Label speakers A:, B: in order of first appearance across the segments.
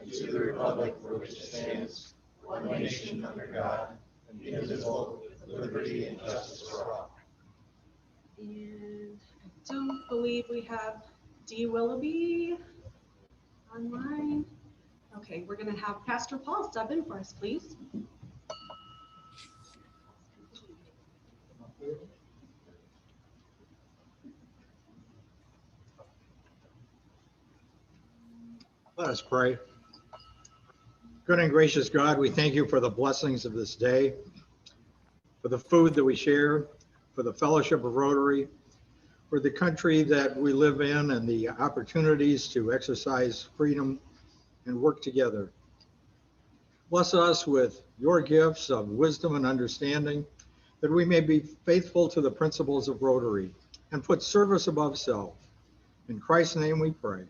A: and to the republic for which it stands, one nation under God, indivisible, with liberty and justice for all.
B: And I don't believe we have Dee Willoughby online. Okay, we're going to have Pastor Paul step in for us, please.
C: Let us pray. Good and gracious God, we thank you for the blessings of this day, for the food that we share, for the fellowship of Rotary, for the country that we live in and the opportunities to exercise freedom and work together. Bless us with your gifts of wisdom and understanding, that we may be faithful to the principles of Rotary and put service above self. In Christ's name we pray.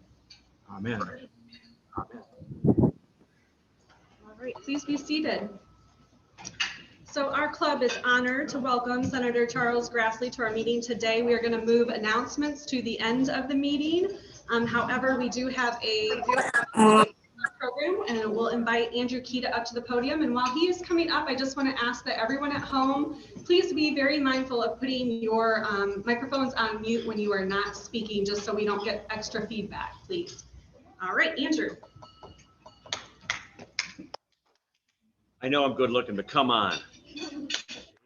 C: Amen.
B: All right, please be seated. So our club is honored to welcome Senator Charles Grassley to our meeting today. We are going to move announcements to the end of the meeting. However, we do have a program, and we'll invite Andrew Kita up to the podium. And while he is coming up, I just want to ask that everyone at home, please be very mindful of putting your microphones on mute when you are not speaking, just so we don't get extra feedback, please. All right, Andrew.
D: I know I'm good looking, but come on.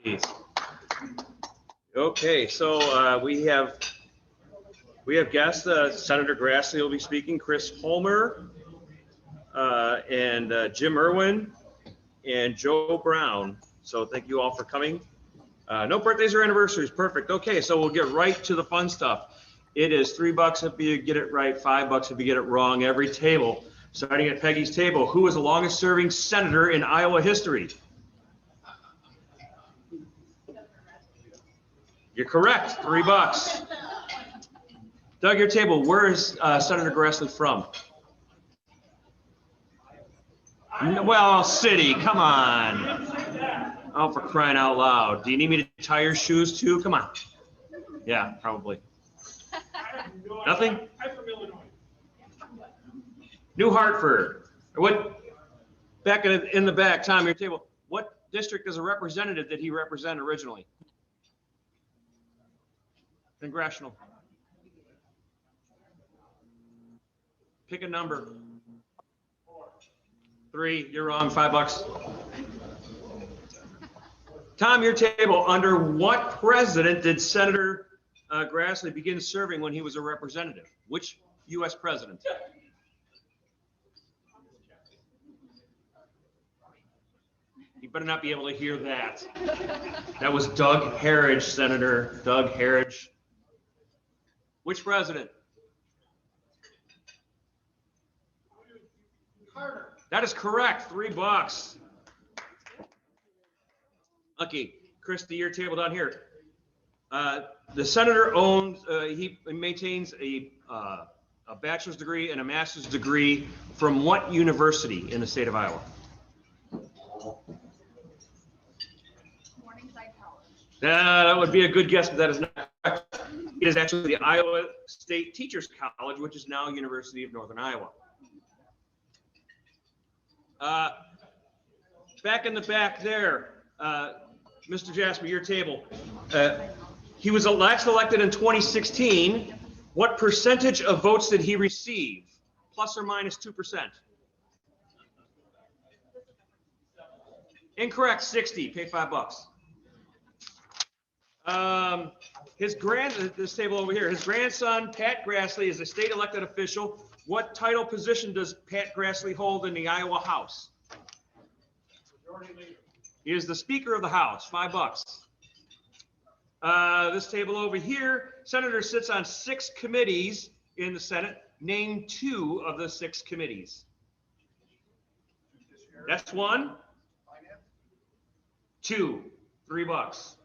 D: Jeez. Okay, so we have guests. Senator Grassley will be speaking, Chris Holmer, and Jim Irwin, and Joe Brown. So thank you all for coming. No birthdays or anniversaries. Perfect. Okay, so we'll get right to the fun stuff. It is $3 if you get it right, $5 if you get it wrong. Every table. Starting at Peggy's table, who is the longest serving senator in Iowa history? You're correct, $3. Doug, your table, where is Senator Grassley from? Well, city, come on. Oh, for crying out loud. Do you need me to tie your shoes too? Come on. Yeah, probably. Nothing?
E: I'm from Illinois.
D: New Hartford. What? Back in the back, Tom, your table. What district is a representative that he represented originally? Congressional. Pick a number. 3. You're wrong. $5. Tom, your table. Under what president did Senator Grassley begin serving when he was a representative? Which U.S. president? You better not be able to hear that. That was Doug Harridge, Senator Doug Harridge. Which president?
E: Carter.
D: That is correct. $3. Lucky. Christy, your table down here. The senator owns, he maintains a bachelor's degree and a master's degree from what university in the state of Iowa? That would be a good guess, but that is not correct. It is actually the Iowa State Teachers College, which is now University of Northern Iowa. Back in the back there, Mr. Jasper, your table. He was last elected in 2016. What percentage of votes did he receive? Plus or minus 2%? Incorrect, 60. Pay $5. This table over here, his grandson, Pat Grassley, is a state elected official. What title position does Pat Grassley hold in the Iowa House?
E: Majority Leader.
D: He is the Speaker of the House, $5. This table over here, Senator sits on 6 committees in the Senate. Name 2 of the 6 committees. That's 1. 2, $3.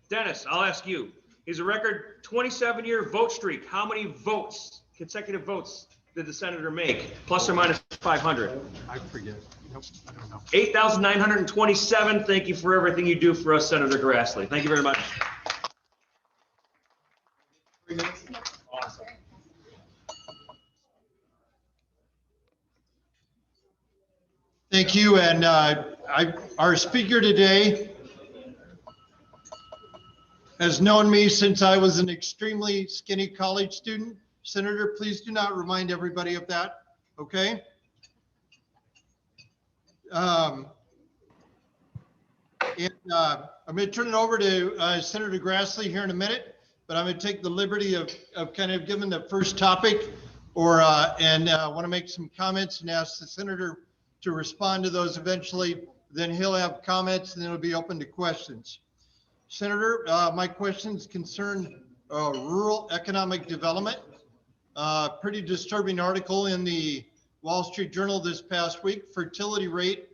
D: Dennis, I'll ask you. He's a record 27-year vote streak. How many votes, consecutive votes, did the senator make? Plus or minus 500?
C: I forget. Nope, I don't know.
D: 8,927. Thank you for everything you do for us, Senator Grassley. Thank you very much.
E: 3 minutes? Awesome.
C: Thank you. And our speaker today has known me since I was an extremely skinny college student. Senator, please do not remind everybody of that, okay? I'm going to turn it over to Senator Grassley here in a minute, but I'm going to take the liberty of kind of giving the first topic and want to make some comments and ask the senator to respond to those eventually. Then he'll have comments and then it'll be open to questions. Senator, my questions concern rural economic development. Pretty disturbing article in the Wall Street Journal this past week. Fertility rate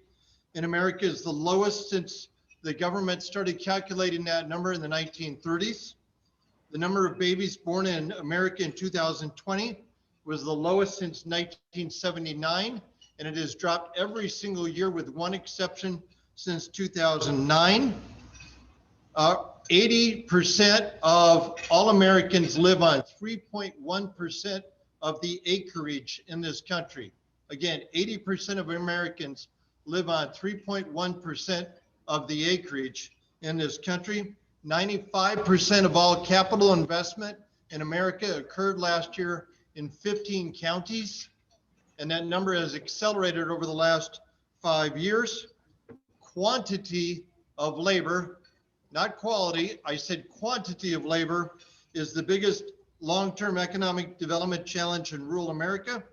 C: in America is the lowest since the government started calculating that number in the 1930s. The number of babies born in America in 2020 was the lowest since 1979, and it has dropped every single year with one exception since 2009. 80% of all Americans live on 3.1% of the acreage in this country. Again, 80% of Americans live on 3.1% of the acreage in this country. 95% of all capital investment in America occurred last year in 15 counties, and that number has accelerated over the last 5 years. Quantity of labor, not quality, I said quantity of labor, is the biggest long-term economic development challenge in rural America.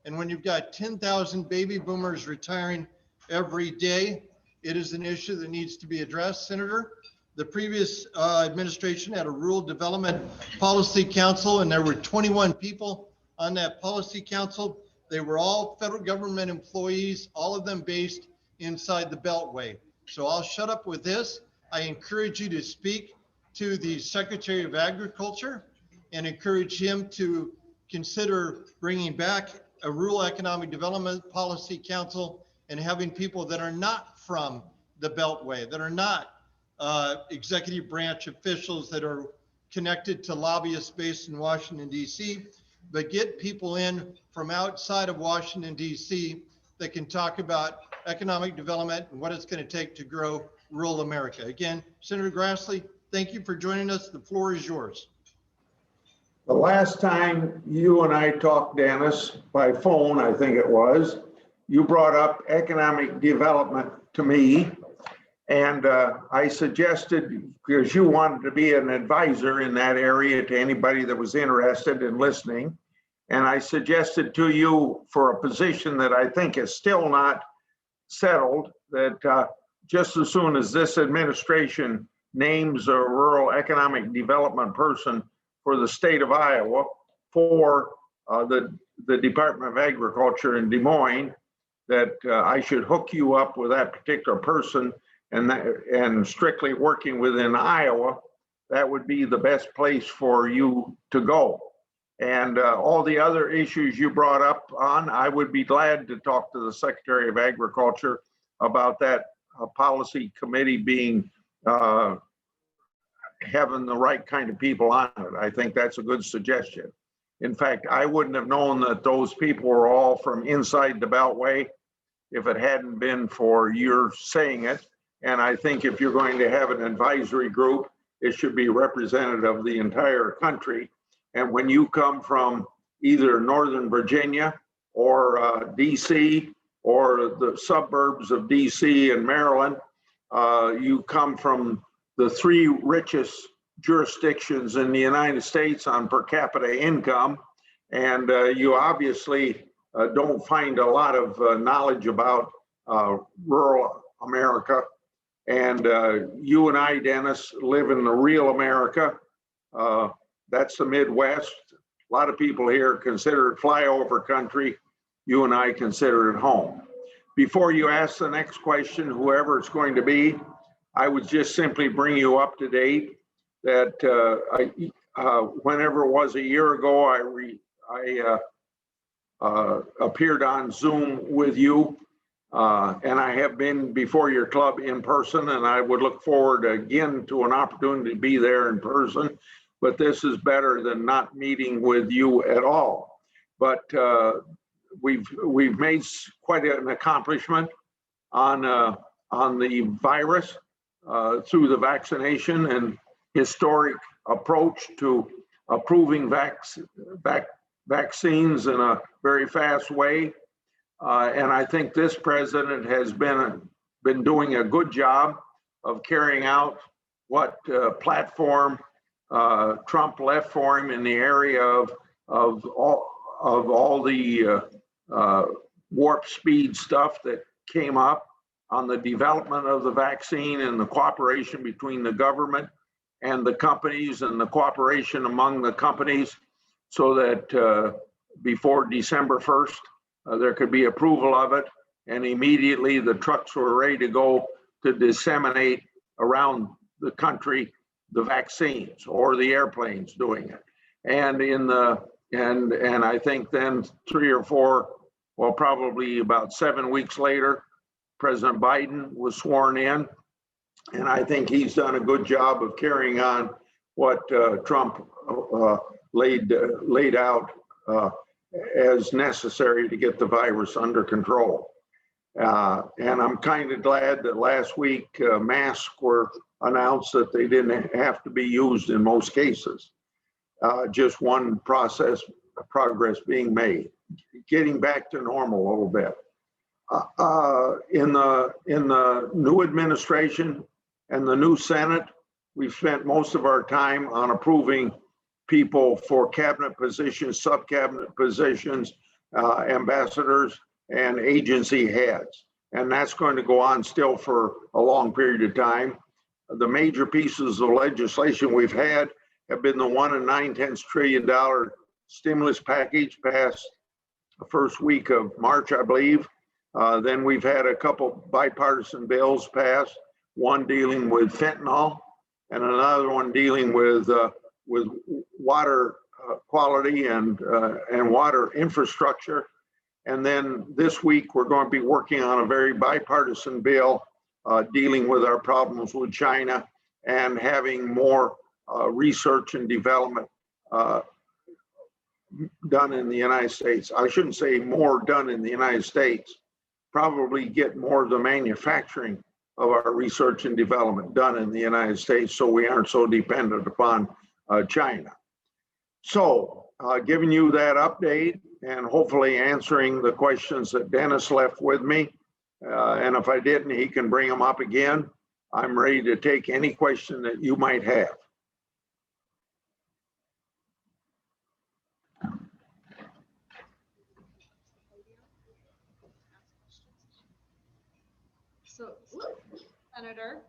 C: And when you've got 10,000 baby boomers retiring every day, it is an issue that needs to be addressed, Senator. The previous administration had a Rural Development Policy Council, and there were 21 people on that policy council. They were all federal government employees, all of them based inside the Beltway. So I'll shut up with this. I encourage you to speak to the Secretary of Agriculture and encourage him to consider bringing back a Rural Economic Development Policy Council and having people that are not from the Beltway, that are not executive branch officials that are connected to lobbyists based in Washington, D.C., but get people in from outside of Washington, D.C. that can talk about economic development and what it's going to take to grow rural America. Again, Senator Grassley, thank you for joining us. The floor is yours.
F: The last time you and I talked, Dennis, by phone, I think it was, you brought up economic development to me. And I suggested, because you wanted to be an advisor in that area to anybody that was interested in listening. And I suggested to you for a position that I think is still not settled, that just as soon as this administration names a rural economic development person for the state of Iowa for the Department of Agriculture in Des Moines, that I should hook you up with that particular person and strictly working within Iowa. That would be the best place for you to go. And all the other issues you brought up on, I would be glad to talk to the Secretary of Agriculture about that policy committee being having the right kind of people on it. I think that's a good suggestion. In fact, I wouldn't have known that those people were all from inside the Beltway if it hadn't been for your saying it. And I think if you're going to have an advisory group, it should be representative of the entire country. And when you come from either Northern Virginia or DC or the suburbs of DC and Maryland, you come from the three richest jurisdictions in the United States on per capita income. And you obviously don't find a lot of knowledge about rural America. And you and I, Dennis, live in the real America. That's the Midwest. A lot of people here consider it flyover country. You and I consider it home. Before you ask the next question, whoever it's going to be, I would just simply bring you up to date that whenever it was a year ago, I appeared on Zoom with you. And I have been before your club in person, and I would look forward again to an opportunity to be there in person. But this is better than not meeting with you at all. But we've made quite an accomplishment on the virus through the vaccination and historic approach to approving vaccines in a very fast way. And I think this president has been doing a good job of carrying out what platform Trump left for him in the area of all the warp speed stuff that came up on the development of the vaccine and the cooperation between the government and the companies and the cooperation among the companies so that before December 1st, there could be approval of it. And immediately the trucks were ready to go to disseminate around the country the vaccines, or the airplanes doing it. And and I think then 3 or 4, well, probably about 7 weeks later, President Biden was sworn in. And I think he's done a good job of carrying on what Trump laid out as necessary to get the virus under control. And I'm kind of glad that last week masks were announced that they didn't have to be used in most cases. Just one progress being made, getting back to normal a little bit. In the new administration and the new Senate, we've spent most of our time on approving people for cabinet positions, sub-cabinet positions, ambassadors, and agency heads. And that's going to go on still for a long period of time. The major pieces of legislation we've had have been the $1 9/10 trillion stimulus package passed the first week of March, I believe. Then we've had a couple bipartisan bills passed, one dealing with fentanyl and another one dealing with water quality and water infrastructure. And then this week, we're going to be working on a very bipartisan bill dealing with our problems with China and having more research and development done in the United States. I shouldn't say more done in the United States, probably get more of the manufacturing of our research and development done in the United States so we aren't so dependent upon China. So giving you that update and hopefully answering the questions that Dennis left with me. And if I didn't, he can bring them up again. I'm ready to take any question that you might have.
B: So, Senator,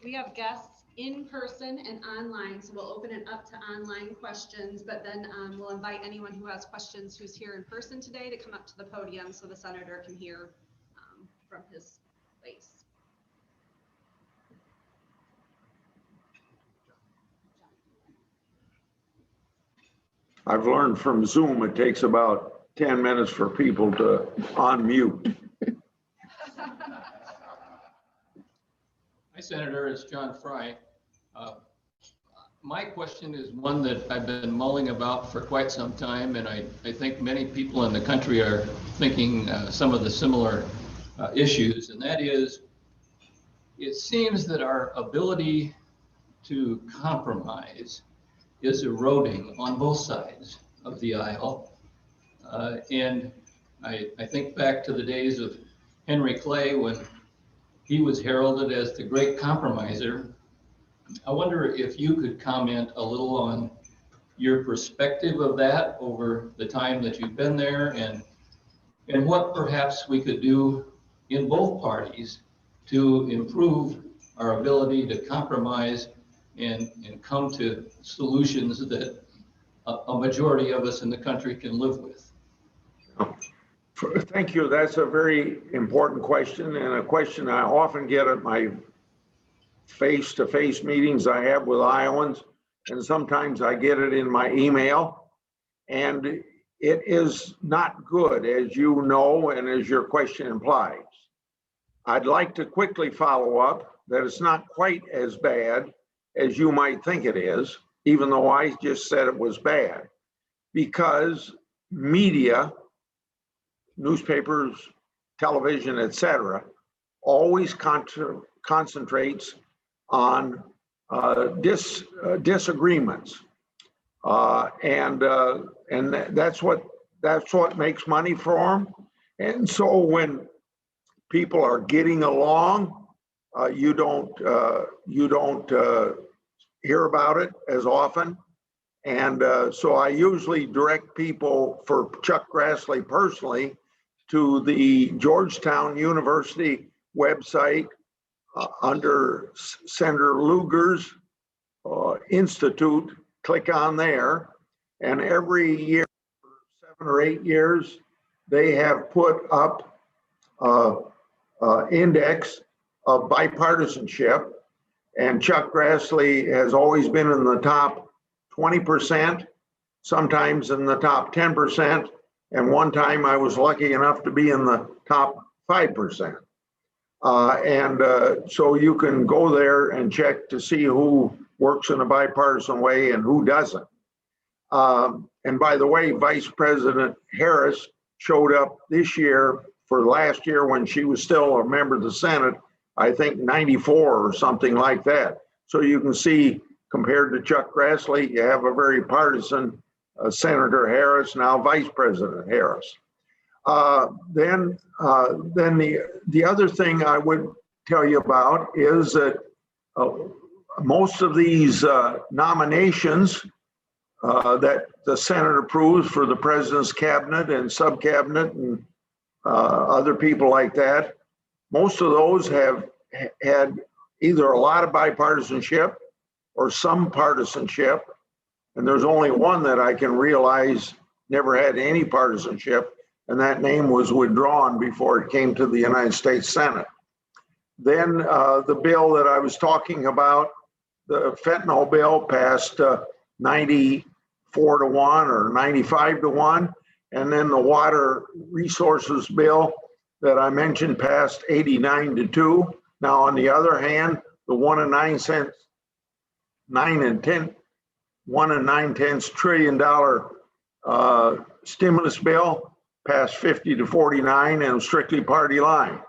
B: we have guests in person and online, so we'll open it up to online questions, but then we'll invite anyone who has questions who's here in person today to come up to the podium so the senator can hear from his place.
F: I've learned from Zoom, it takes about 10 minutes for people to unmute.
G: Hi, Senator, it's John Fry. My question is one that I've been mulling about for quite some time, and I think many people in the country are thinking some of the similar issues, and that is, it seems that our ability to compromise is eroding on both sides of the aisle. And I think back to the days of Henry Clay when he was heralded as the great compromiser. I wonder if you could comment a little on your perspective of that over the time that you've been there, and what perhaps we could do in both parties to improve our ability to compromise and come to solutions that a majority of us in the country can live with.
F: Thank you. That's a very important question, and a question I often get at my face-to-face meetings I have with Iowans, and sometimes I get it in my email, and it is not good, as you know, and as your question implies. I'd like to quickly follow up that it's not quite as bad as you might think it is, even though I just said it was bad, because media, newspapers, television, etc., always concentrates on disagreements. And that's what makes money for them. And so when people are getting along, you don't hear about it as often. And so I usually direct people, for Chuck Grassley personally, to the Georgetown University website under Senator Lugar's Institute. Click on there, and every year, for 7 or 8 years, they have put up index of bipartisanship, and Chuck Grassley has always been in the top 20%, sometimes in the top 10%, and one time I was lucky enough to be in the top 5%. So you can go there and check to see who works in a bipartisan way and who doesn't. And by the way, Vice President Harris showed up this year for last year when she was still a member of the Senate, I think 94 or something like that. So you can see, compared to Chuck Grassley, you have a very partisan Senator Harris, now Vice President Harris. Then the other thing I would tell you about is that most of these nominations that the Senate approves for the president's cabinet and sub-cabinet and other people like that, most of those have had either a lot of bipartisanship or some partisanship. And there's only one that I can realize never had any partisanship, and that name was withdrawn before it came to the United States Senate. Then the bill that I was talking about, the fentanyl bill, passed 94 to 1 or 95 to 1. And then the water resources bill that I mentioned passed 89 to 2. Now, on the other hand, the 1 9 9/10 trillion dollar stimulus bill passed 50 to 49 and strictly party line.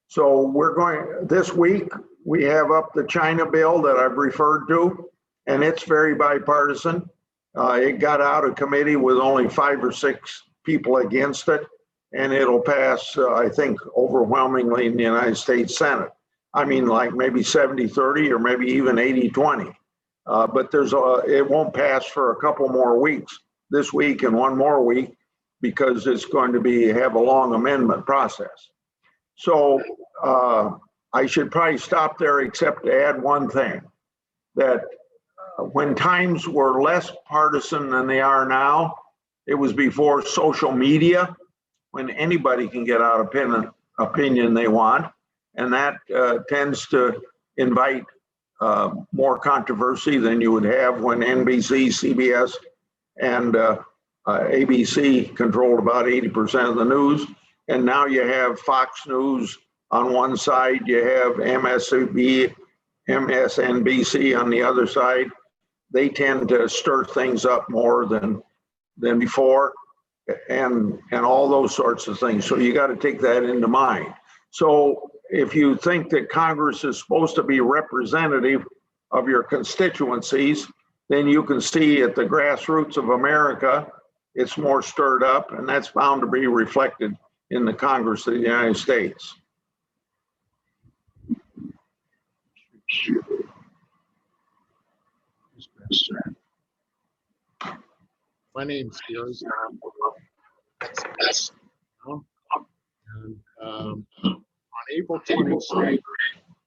F: So we're going, this week, we have up the China bill that I've referred to, and it's very bipartisan. It got out of committee with only 5 or 6 people against it, and it'll pass, I think, overwhelmingly in the United States Senate. I mean, like maybe 70-30 or maybe even 80-20. But it won't pass for a couple more weeks, this week and one more week, because it's going to have a long amendment process. So I should probably stop there, except to add one thing, that when times were less partisan than they are now, it was before social media, when anybody can get out opinion they want, and that tends to invite more controversy than you would have when NBC, CBS, and ABC controlled about 80% of the news. And now you have Fox News on one side, you have MSNBC on the other side. They tend to stir things up more than before, and all those sorts of things. So you got to take that into mind. So if you think that Congress is supposed to be representative of your constituencies, then you can see at the grassroots of America, it's more stirred up, and that's bound to be reflected in the Congress of the United States.
E: My name's Gary. And on April 23rd,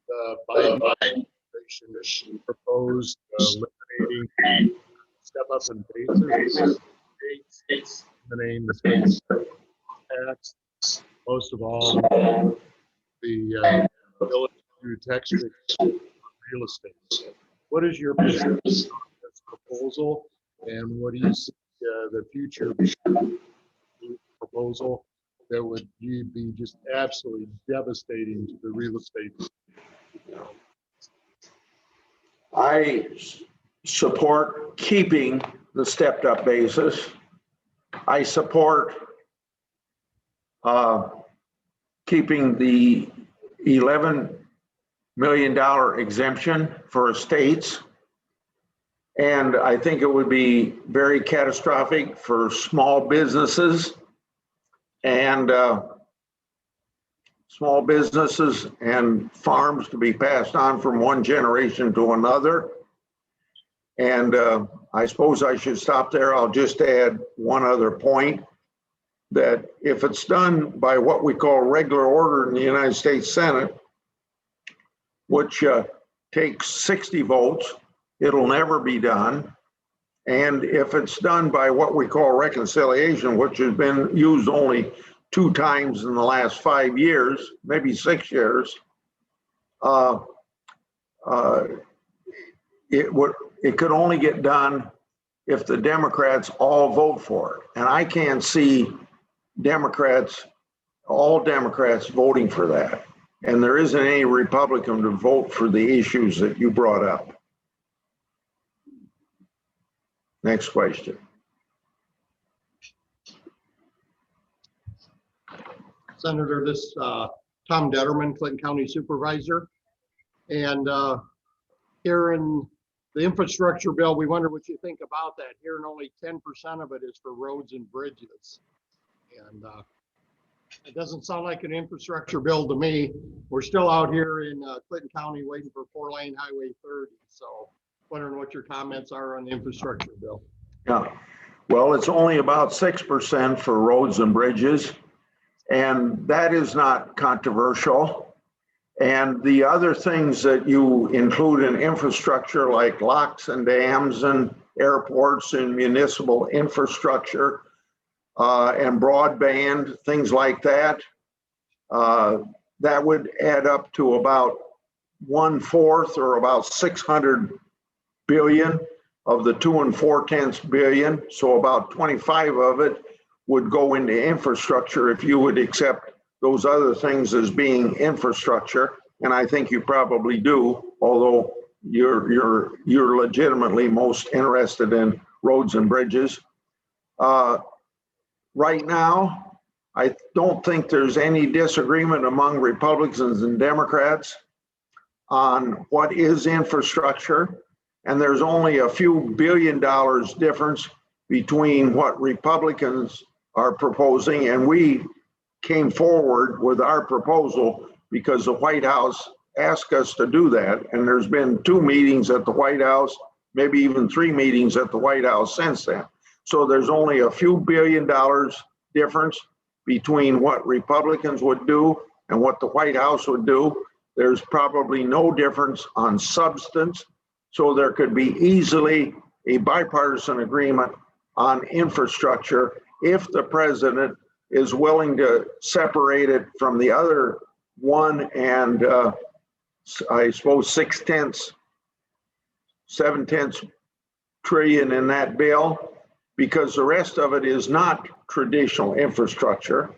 E: the Biden administration proposed eliminating step-up and basis states, eliminating the state tax, most of all the ability to tax real estate. What is your position on this proposal, and what do you see the future proposal that would be just absolutely devastating to the real estate?
F: I support keeping the stepped up basis. I support keeping the $11 million exemption for estates. And I think it would be very catastrophic for small businesses and farms to be passed on from one generation to another. And I suppose I should stop there. I'll just add one other point, that if it's done by what we call regular order in the United States Senate, which takes 60 votes, it'll never be done. And if it's done by what we call reconciliation, which has been used only 2 times in the last 5 years, maybe 6 years, it could only get done if the Democrats all vote for it. And I can't see all Democrats voting for that. And there isn't any Republican to vote for the issues that you brought up. Next question.
C: Senator, this Tom Detterman, Clinton County Supervisor. And here in the infrastructure bill, we wonder what you think about that. Here, and only 10% of it is for roads and bridges. And it doesn't sound like an infrastructure bill to me. We're still out here in Clinton County waiting for 4-lane Highway 30. So wondering what your comments are on the infrastructure bill.
F: Yeah, well, it's only about 6% for roads and bridges, and that is not controversial. And the other things that you include in infrastructure, like locks and dams and airports and municipal infrastructure and broadband, things like that, that would add up to about 1/4 or about 600 billion of the 2 4/10 billion. So about 25 of it would go into infrastructure if you would accept those other things as being infrastructure. And I think you probably do, although you're legitimately most interested in roads and bridges. Right now, I don't think there's any disagreement among Republicans and Democrats on what is infrastructure. And there's only a few $1 billion difference between what Republicans are proposing. And we came forward with our proposal because the White House asked us to do that. And there's been 2 meetings at the White House, maybe even 3 meetings at the White House since then. So there's only a few $1 billion difference between what Republicans would do and what the White House would do. There's probably no difference on substance. So there could be easily a bipartisan agreement on infrastructure if the president is willing to separate it from the other 1 and I suppose 7/10 trillion in that bill, because the rest of it is not traditional infrastructure.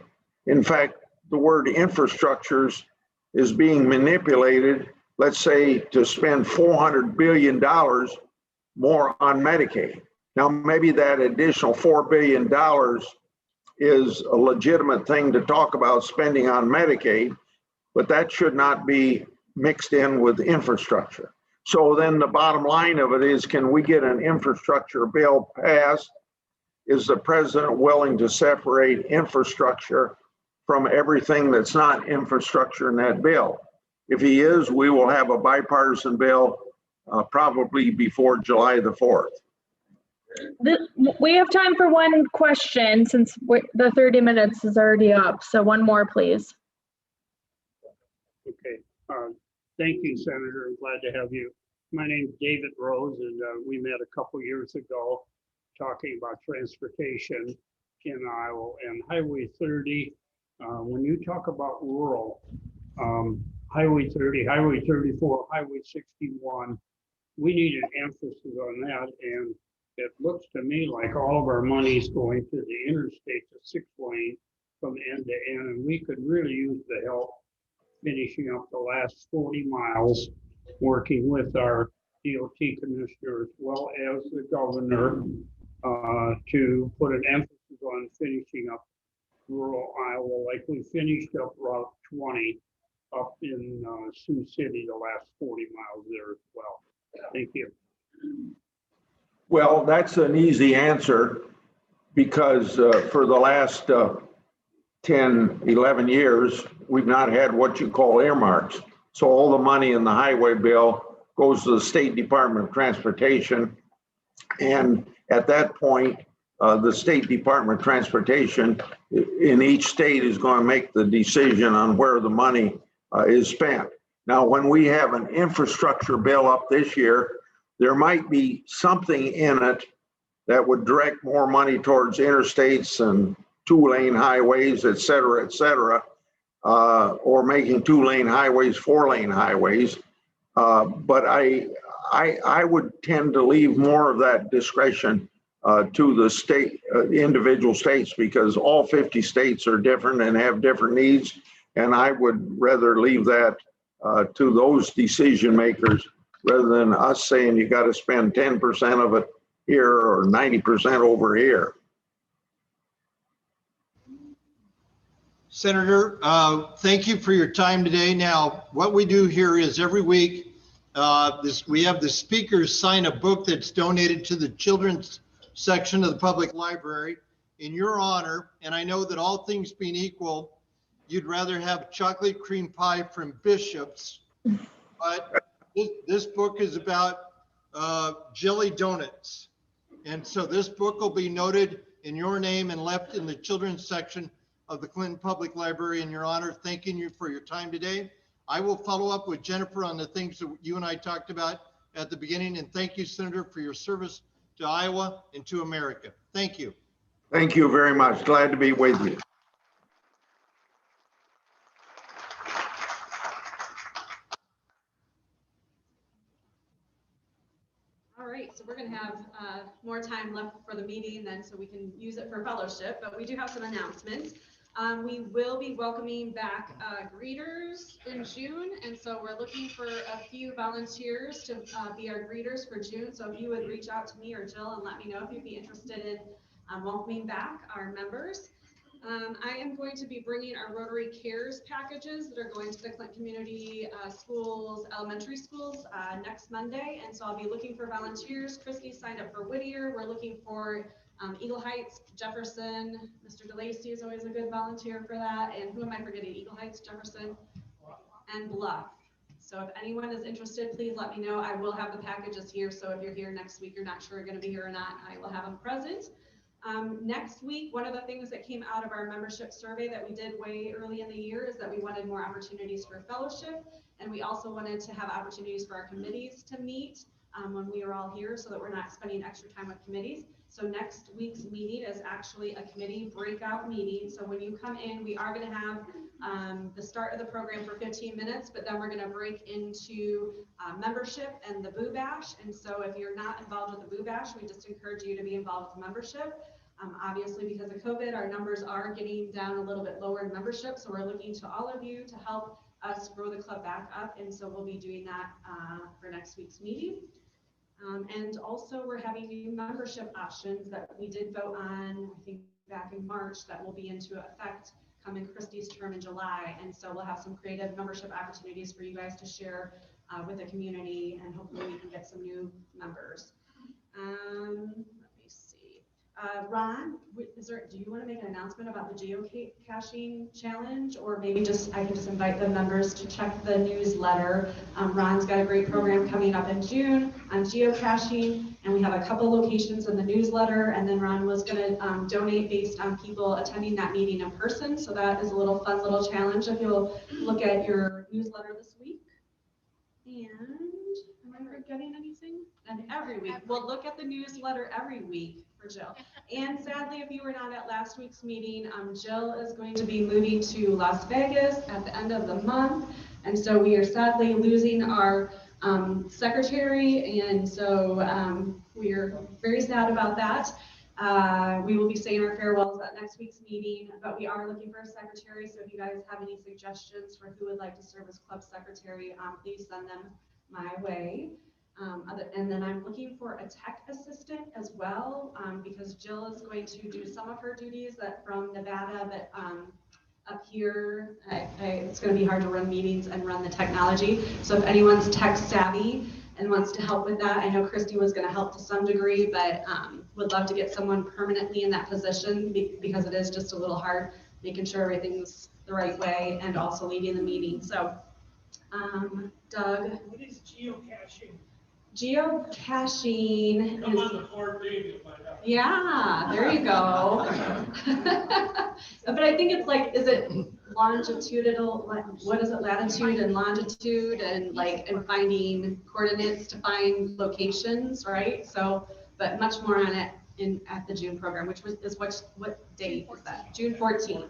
F: In fact, the word infrastructures is being manipulated, let's say, to spend $400 billion more on Medicaid. Now, maybe that additional $4 billion is a legitimate thing to talk about spending on Medicaid, but that should not be mixed in with infrastructure. So then the bottom line of it is, can we get an infrastructure bill passed? Is the president willing to separate infrastructure from everything that's not infrastructure in that bill? If he is, we will have a bipartisan bill probably before July the 4th.
H: We have time for one question since the 30 minutes is already up. So one more, please.
I: Okay. Thank you, Senator. I'm glad to have you. My name is David Rose, and we met a couple years ago talking about transportation in Iowa and Highway 30. When you talk about rural, Highway 30, Highway 34, Highway 61, we need an emphasis on that. And it looks to me like all of our money is going to the interstate, to 6-lane from end to end. And we could really use the help finishing up the last 40 miles, working with our DOT commissioner as well as the governor to put an emphasis on finishing up rural Iowa like we finished up Route 20 up in Sioux City, the last 40 miles there as well. Thank you.
F: Well, that's an easy answer because for the last 10, 11 years, we've not had what you call earmarks. So all the money in the highway bill goes to the State Department of Transportation. And at that point, the State Department of Transportation in each state is going to make the decision on where the money is spent. Now, when we have an infrastructure bill up this year, there might be something in it that would direct more money towards interstates and 2-lane highways, et cetera, or making 2-lane highways 4-lane highways. But I would tend to leave more of that discretion to the state, individual states, because all 50 states are different and have different needs. And I would rather leave that to those decision makers rather than us saying you got to spend 10% of it here or 90% over here.
C: Senator, thank you for your time today. Now, what we do here is every week, we have the speakers sign a book that's donated to the children's section of the public library in your honor. And I know that all things being equal, you'd rather have chocolate cream pie from Bishop's, but this book is about jelly donuts. And so this book will be noted in your name and left in the children's section of the Clinton Public Library in your honor. Thanking you for your time today. I will follow up with Jennifer on the things that you and I talked about at the beginning. And thank you, Senator, for your service to Iowa and to America. Thank you.
F: Thank you very much. Glad to be with you.
B: All right, so we're going to have more time left for the meeting then, so we can use it for fellowship, but we do have some announcements. We will be welcoming back greeters in June, and so we're looking for a few volunteers to be our greeters for June. So if you would reach out to me or Jill and let me know if you'd be interested in welcoming back our members. I am going to be bringing our Rotary Cares packages that are going to the Clinton Community Schools, elementary schools next Monday. And so I'll be looking for volunteers. Christy signed up for Whittier. We're looking for Eagle Heights, Jefferson. Mr. DeLacy is always a good volunteer for that. And who am I forgetting? Eagle Heights, Jefferson, and Bluff. So if anyone is interested, please let me know. I will have the packages here. So if you're here next week, you're not sure you're going to be here or not, I will have them present. Next week, one of the things that came out of our membership survey that we did way early in the year is that we wanted more opportunities for fellowship, and we also wanted to have opportunities for our committees to meet when we are all here, so that we're not spending extra time with committees. So next week's meeting is actually a committee breakout meeting. So when you come in, we are going to have the start of the program for 15 minutes, but then we're going to break into membership and the Boo Bash. And so if you're not involved with the Boo Bash, we just encourage you to be involved with membership. Obviously, because of COVID, our numbers are getting down a little bit lower in membership. So we're looking to all of you to help us grow the club back up. And so we'll be doing that for next week's meeting. And also we're having new membership options that we did vote on, I think back in March, that will be into effect coming Christie's term in July. And so we'll have some creative membership opportunities for you guys to share with the community, and hopefully we can get some new members. Let me see. Ron, do you want to make an announcement about the geocaching challenge, or maybe I can just invite the members to check the newsletter. Ron's got a great program coming up in June on geocaching, and we have a couple locations in the newsletter, and then Ron was going to donate based on people attending that meeting in person. So that is a fun little challenge if you'll look at your newsletter this week. And am I forgetting anything? And every week, we'll look at the newsletter every week for Jill. And sadly, if you were not at last week's meeting, Jill is going to be moving to Las Vegas at the end of the month. And so we are sadly losing our secretary. And so we are very sad about that. We will be saying our farewells at next week's meeting, but we are looking for a secretary. So if you guys have any suggestions for who would like to serve as club secretary, please send them my way. And then I'm looking for a tech assistant as well, because Jill is going to do some of her duties from Nevada, but up here. here. It's going to be hard to run meetings and run the technology. So if anyone's tech savvy and wants to help with that, I know Christy was going to help to some degree, but would love to get someone permanently in that position because it is just a little hard making sure everything's the right way and also leading the meeting. So Doug.
J: What is geocaching?
B: Geocaching
J: I'm
B: is,
J: on the board meeting to find out.
B: yeah, there you go. But I think it's like, is it longitudinal, what is it, latitude and longitude and like, and finding coordinates to find locations, right? So, but much more on it at the June program, which is what date is that? June 14th.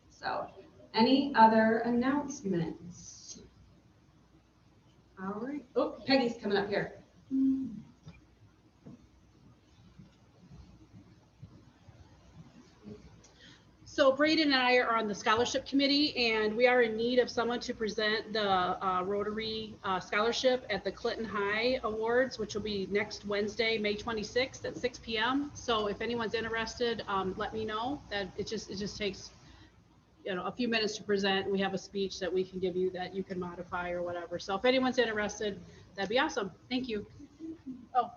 B: So, any other announcements? All right. Oh, Peggy's coming up here.
K: So Braden and I are on the scholarship committee, and we are in need of someone to present the Rotary scholarship at the Clinton High Awards, which will be next Wednesday, May 26th at 6 p.m. So if anyone's interested, let me know. That it just takes, you know, a few minutes to present. We have a speech that we can give you that you can modify or whatever. So if anyone's interested, that'd be awesome. Thank you. Oh,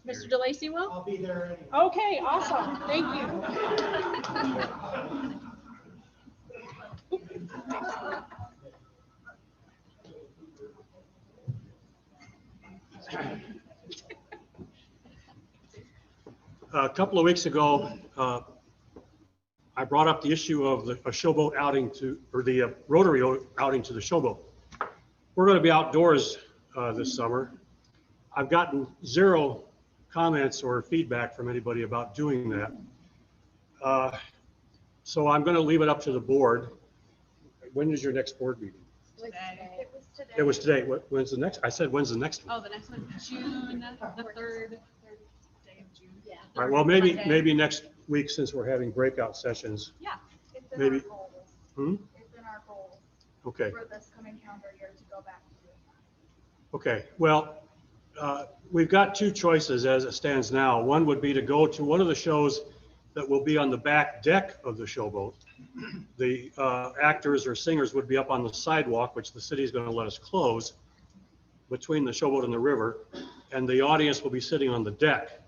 K: Mr. DeLacy will?
J: I'll be there anyway.
K: Okay, awesome. Thank you.
L: A couple of weeks ago, I brought up the issue of a showboat outing or the Rotary outing to the showboat. We're going to be outdoors this summer. I've gotten 0 comments or feedback from anybody about doing that. So I'm going to leave it up to the board. When is your next board meeting?
B: Today.
L: It was today. When's the next? I said, when's the next one?
B: Oh, the next one, June, the third day of June. Yeah.
L: All right, well, maybe next week, since we're having breakout sessions.
B: Yeah.
M: It's in
L: Maybe.
M: our goals.
L: Hmm?
M: It's in our goals
L: Okay.
M: for this coming calendar year to go back to doing that.
L: Okay, well, we've got 2 choices as it stands now. One would be to go to one of the shows that will be on the back deck of the showboat. The actors or singers would be up on the sidewalk, which the city is going to let us close between the showboat and the river, and the audience will be sitting on the deck.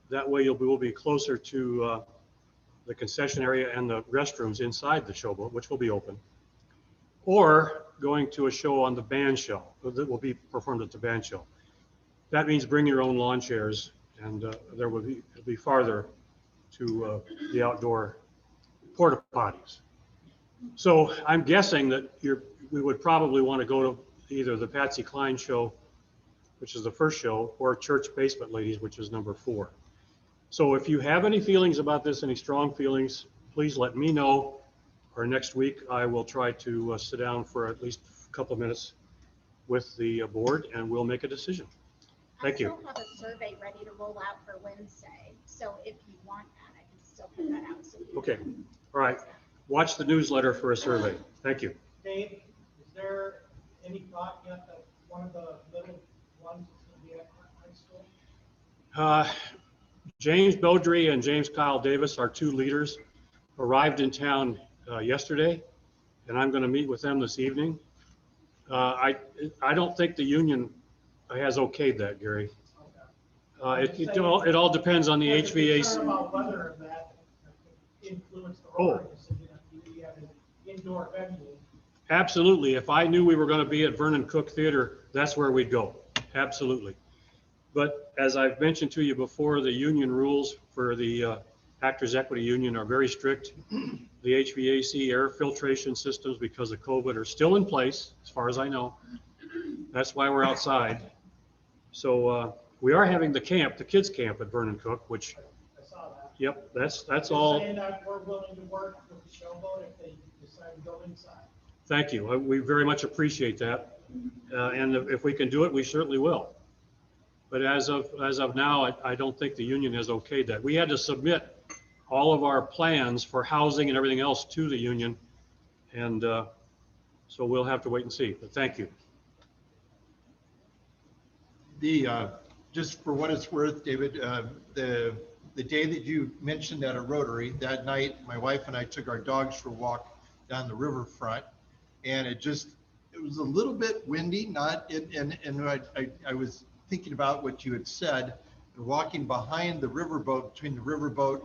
L: That way we'll be closer to the concession area and the restrooms inside the showboat, which will be open. Or going to a show on the band shell that will be performed at the band shell. That means bring your own lawn chairs, and it'll be farther to the outdoor porta potties. So I'm guessing that we would probably want to go to either the Patsy Cline show, which is the first show, or Church Basement Ladies, which is number 4. So if you have any feelings about this, any strong feelings, please let me know. Or next week, I will try to sit down for at least a couple of minutes with the board, and we'll make a decision. Thank you.
N: I still have a survey ready to roll out for Wednesday, so if you want that, I can still put that out. So
L: Okay, all right. Watch the newsletter for a survey. Thank you.
J: Dave, is there any thought yet that one of the little ones is going to be at high school?
L: James Beaudry and James Kyle Davis, our 2 leaders, arrived in town yesterday, and I'm going to meet with them this evening. I don't think the union has okayed that, Gary. It all depends on the HVAC.
J: About whether that influenced the
L: Oh.
J: Rotary decision if you have an indoor venue.
L: Absolutely. If I knew we were going to be at Vernon Cook Theater, that's where we'd go. Absolutely. But as I've mentioned to you before, the union rules for the Actors Equity Union are very strict. The HVAC air filtration systems, because of COVID, are still in place, as far as I know. That's why we're outside. So we are having the kids camp at Vernon Cook, which,
J: I saw that.
L: yep, that's
J: Just
L: all.
J: saying that we're willing to work with the showboat if they decide to go inside.
L: Thank you. We very much appreciate that. And if we can do it, we certainly will. But as of now, I don't think the union has okayed that. We had to submit all of our plans for housing and everything else to the union. And so we'll have to wait and see, but thank you.
C: Just for what it's worth, David, the day that you mentioned at a Rotary, that night, my wife and I took our dogs for a walk
O: down the riverfront. And it was a little bit windy, I was thinking about what you had said, walking behind the riverboat, between the riverboat,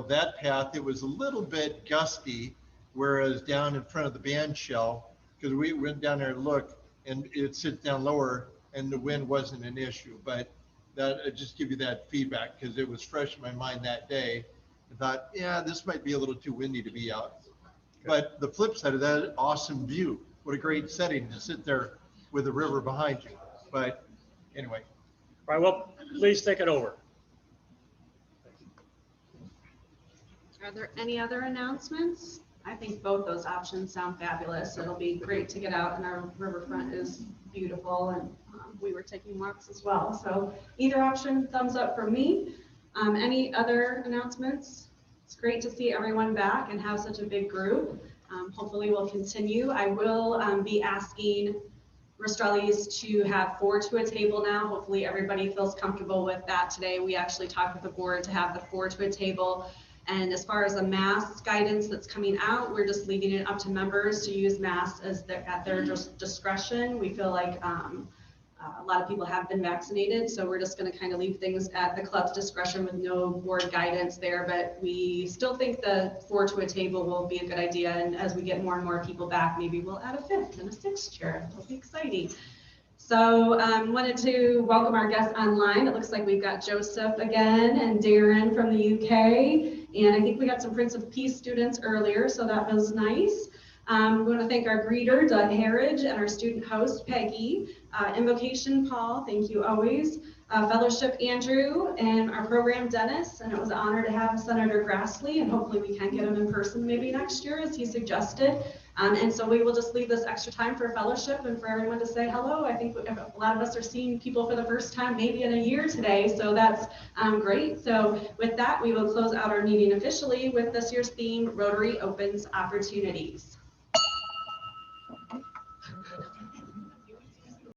O: that path, it was a little bit gusty, whereas down in front of the band shell, because we went down there to look, and it sits down lower and the wind wasn't an issue. But that, I just give you that feedback because it was fresh in my mind that day. I thought, yeah, this might be a little too windy to be out. But the flip side of that, awesome view. What a great setting to sit there with the river behind you. But anyway.
L: All right, well, please take it over.
B: Are there any other announcements? I think both those options sound fabulous. It'll be great to get out, and our riverfront is beautiful, and we were taking walks as well. So either option, thumbs up for me. Any other announcements? It's great to see everyone back and have such a big group. Hopefully we'll continue. I will be asking Rastrelli's to have 4 to a table now. Hopefully everybody feels comfortable with that today. We actually talked with the board to have the 4 to a table. And as far as the mask guidance that's coming out, we're just leaving it up to members to use masks at their discretion. We feel like a lot of people have been vaccinated, so we're just going to kind of leave things at the club's discretion with no board guidance there. But we still think the 4 to a table will be a good idea. And as we get more and more people back, maybe we'll add a 5th and a 6th chair. It'll be exciting. So wanted to welcome our guests online. It looks like we've got Joseph again and Darren from the UK. And I think we got some Prince of Peace students earlier, so that was nice. We want to thank our greeter, Doug Harridge, and our student host, Peggy. Invocation, Paul, thank you always. Fellowship, Andrew, and our program, Dennis. And it was an honor to have Senator Grassley, and hopefully we can get him in person maybe next year, as he suggested. And so we will just leave this extra time for fellowship and for everyone to say hello. I think a lot of us are seeing people for the first time maybe in a year today, so that's great. So with that, we will close out our meeting officially with this year's theme, Rotary Opens Opportunities.